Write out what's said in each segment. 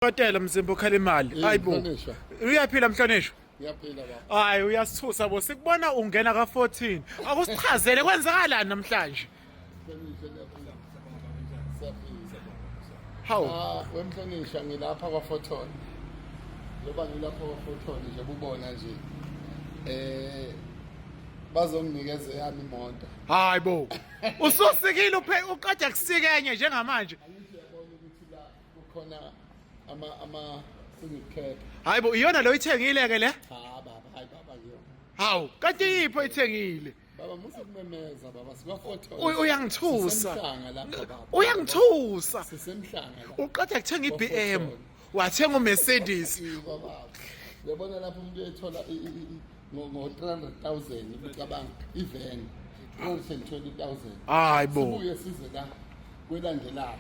Hotela Mzimba ukhala imali. Hayibo. Uyaphila Mhlonishwa? Ngiyaphila baba. Hayi uyasithusa bo sikubona ungena ka14. Akusichazele kwenzakalani namhlanje? Hawu. Wemhlonishwa ngilapha kwaForton. Ngoba ngilapha kwaForton nje ubona nje. Bazonginikeza yami imoto. Hayibo. Ususikile uqeda kusikenye njengamanje. Angiyabona ukuthi la kukhona ama singicap. Hayibo iyona lo ithengile ke le? Cha baba, hayi baba ngiyona. Hawu, kanti yipho ithengile? Baba musikumemeza baba sikwaForton. Uyangithusa. Sisemhlanga lapha baba. Uyangithusa. Sisemhlanga la. Uqeda kuthenga iBM. Wathenga uMercedes. Baba. Uyabona lapho umuntu ethola ngo 300,000 ucabanga ivan 320,000. Hayibo. Sibuye size la kwelandelayo.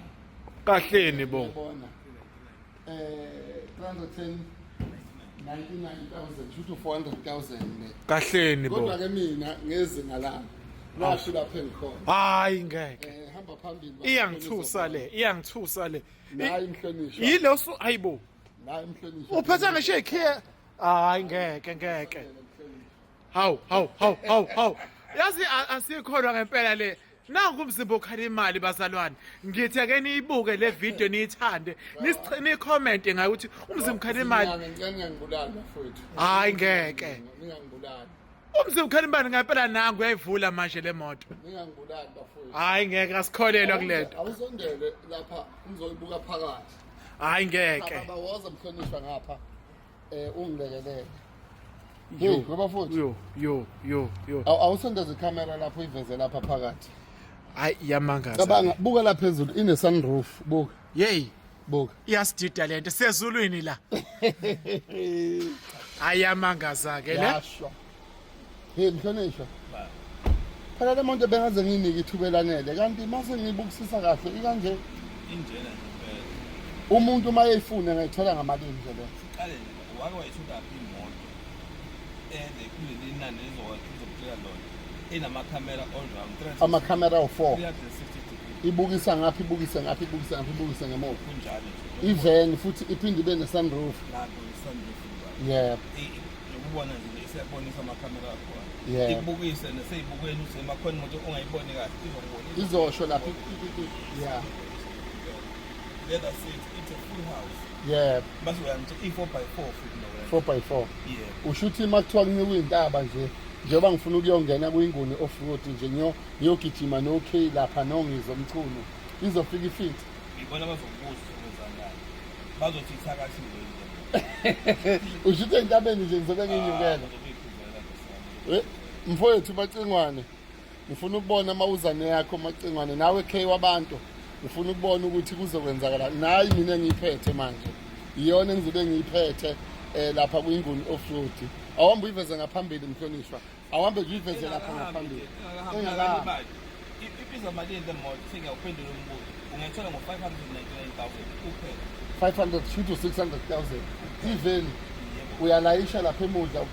Kahleni bo. Uyabona 399,000 to 400,000 ne. Kahleni bo. Kodwa ke mina ngezinga lami lapho lapha engikhona. Hayi ngeke. Hamba phambili. Iyangithusa le. Nayi imhlonishwa. Yilo hayibo. Nayi imhlonishwa. Uphatha ngisho ikhiya. Hayi ngeke. Hawu. Yazi asikhona ngempela le. Nangu Mzimba ukhala imali bazalwane. Ngithe ke niyibuke le video niyithande. Ni comment ngayo ukuthi uMzimba ukhala imali. Ngiyangibulala bafowethu. Hayi ngeke. Ngiyangibulala. uMzimba ukhala imali ngempela nangu uyayivula manje le moto. Ngiyangibulala bafowethu. Hayi ngeke asikholelwa kulento. Awusondele lapha ngizoyibuka phakathi. Hayi ngeke. Baba woza mhlonishwa ngapha. Ungilekelele. Hey, bafowethu. Yo. Awusondeze ikhamera lapho iveze lapha phakathi. Hayi yamangaza. Cabanga buka la phezulu ine sunroof buka. Yey. Buka. Iyasidida lento sezulwini la. Ayamangaza ke le. Yashwa. Hey mhlonishwa. Phela le muntu bengaze nginike ithubelanele kanti mase ngibukisisa kahle ikanje injena nje umuntu mayeyifuna ngayithola ngamalini nje le. siqale nje wake wayithuka phi imoto kuleli nani izokutshela lona enamakhamera on Amakhamera o4 360 degree ibukisa ngaphi ngemuva kunjalo ivan futhi iphinde ibe nesunroof. lapho isunroof Yeah. ukubona nje isiyabonisa amakhamera akhona Yeah. ibukise neseyibukweni usemakhona imoto ongayiboni kahle izokubona Izosho lapha yeah. leather seat it's a full house Yeah. base uyangithi i4x4 futhi 4x4 yeah ushuthi makuthiwa kunikwe intaba nje njengoba ngifuna ukuyongena kuyinguni off-road nje ngiyogijima no-K lapha nongizwa umculo izofika ifit. ngibona bazokubuza ukwenzanani bazothi ithakasile Ushuthi entabeni nje ngizobe nginyukela. Mfowethu macingwane ngifuna ukubona amawuzane yakho macingwane nawe K wabantu ngifuna ukubona ukuthi kuzokwenzakala nayi mina ngiyiphethe manje iyona engizobe ngiyiphethe lapha kuyinguni off-road. Awambe uyiveze ngaphambili mhlonishwa awambe uyiveze lapha ngaphambili engaka ibiza malini le moto singawuphendula umbuzo ungayithola ngo599,000 kuphela 500 to 600,000 even uyalayisha lapha emuva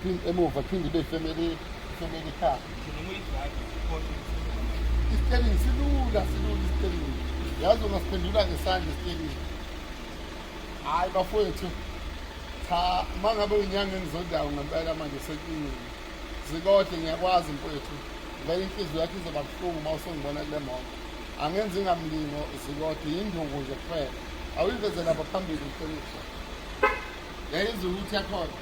phinde ibe family car. noma uyidrayive Isiteringi silula isiteringi yazi ungasiphendula ngesandla isiteringi. Hayi bafowethu cha mangabe unyanga engizondawo ngempela manje sekini zikodwa ngiyakwazi mfowethu vele inhliziyo yakho izoba buhlungu uma usongibona kule moto angenzi ngamlingo zikodwa yindungu nje kuphela awuyiveze lapha phambili mhlonishwa yayizwa ukuthi yakhona.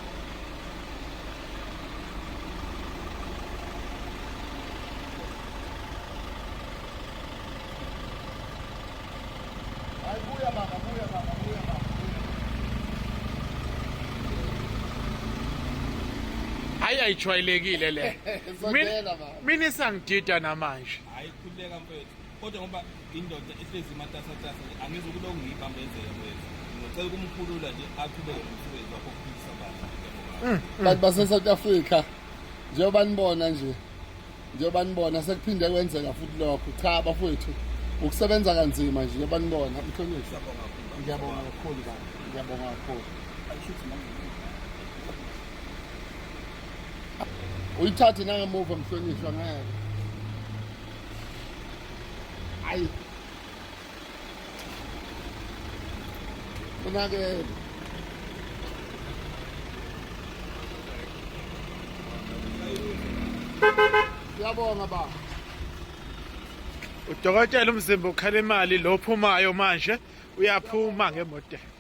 Buya baba. Hayi ayijwayelekile le. Sondela baba. Mina isangidida namanje. hayi khululeka mfethu kodwa ngoba indoda ehlezi ematasatasa angizukulo ngiyibambezela mfethu ngicela kumkhulula nje aqhubeke nomsebenzi wakho ukuphilisa abantu Bantu base-South Africa njengoba nibona sekuphinde kwenzeka futhi lokho cha bafowethu ukusebenza kanzima nje njengoba nibona mhlonishwa. Ngiyabonga kakhulu baba ngiyabonga kakhulu. Uyithathe nangemuva mhlonishwa ngeke. Hayi Unakele. Siyabonga baba. Udokotela umzimba ukhala imali lo phumayo manje uyaphuma ngemodeli.